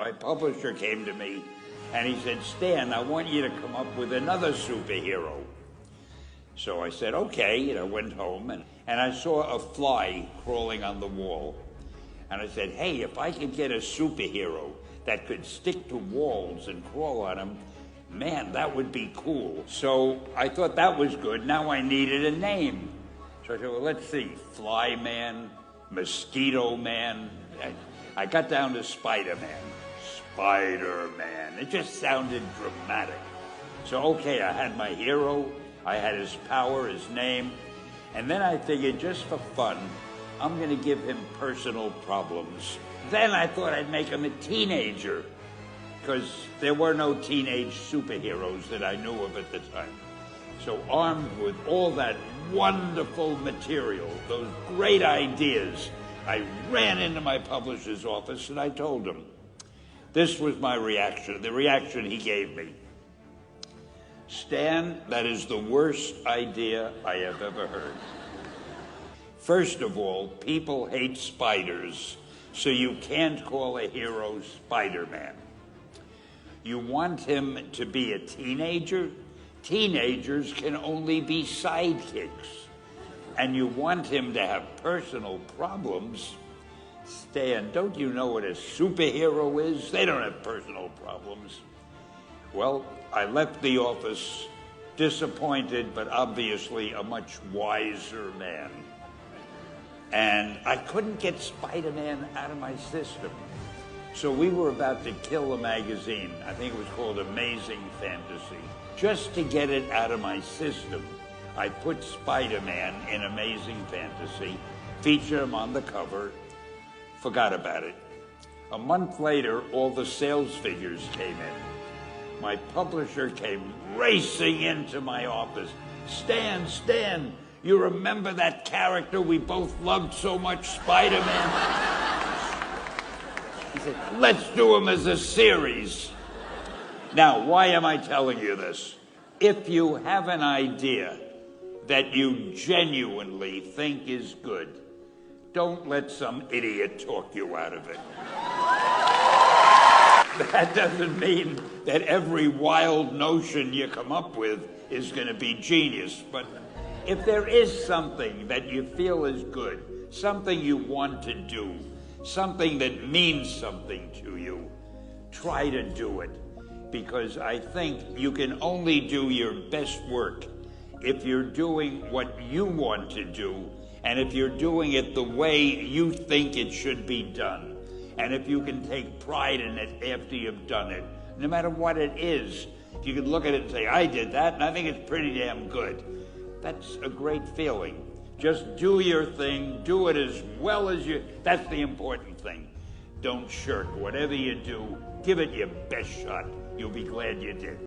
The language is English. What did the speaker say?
my publisher came to me and he said, Stan, I want you to come up with another superhero. So I said, okay, and I went home and I saw a fly crawling on the wall. And I said, hey, if I could get a superhero that could stick to walls and crawl on them, man, that would be cool. So I thought that was good. Now I needed a name. So I said, well, let's see, Fly Man, Mosquito Man. I got down to Spiderman. Spider-Man. It just sounded dramatic. So, okay, I had my hero, I had his power, his name, and then I figured just for fun, I'm going to give him personal problems. Then I thought I'd make him a teenager, because there were no teenage superheroes that I knew of at the time. So armed with all that wonderful material, those great ideas, I ran into my publisher's office and I told him. This was my reaction, the reaction he gave me. Stan, that is the worst idea I have ever heard. First of all, people hate spiders, so you can't call a hero Spider-Man. You want him to be a teenager? Teenagers can only be sidekicks. And you want him to have personal problems? Stan, don't you know what a superhero is? They don't have personal problems. Well, I left the office disappointed, but obviously a much wiser man. And I couldn't get Spider-Man out of my system. So we were about to kill a magazine. I think it was called Amazing Fantasy. Just to get it out of my system, I put Spider-Man in Amazing Fantasy, featured him on the cover, forgot about it. A month later, all the sales figures came in. My publisher came racing into my office. Stan, you remember that character we both loved so much, Spider-Man? He said, let's do him as a series. Now, why am I telling you this? If you have an idea that you genuinely think is good, don't let some idiot talk you out of it. That doesn't mean that every wild notion you come up with is going to be genius, but if there is something that you feel is good, something you want to do, something that means something to you, try to do it. Because I think you can only do your best work if you're doing what you want to do, and if you're doing it the way you think it should be done, and if you can take pride in it after you've done it, no matter what it is. If you can look at it and say, I did that, and I think it's pretty damn good. That's a great feeling. Just do your thing, do it as well as you, that's the important thing. Don't shirk. Whatever you do, give it your best shot. You'll be glad you did.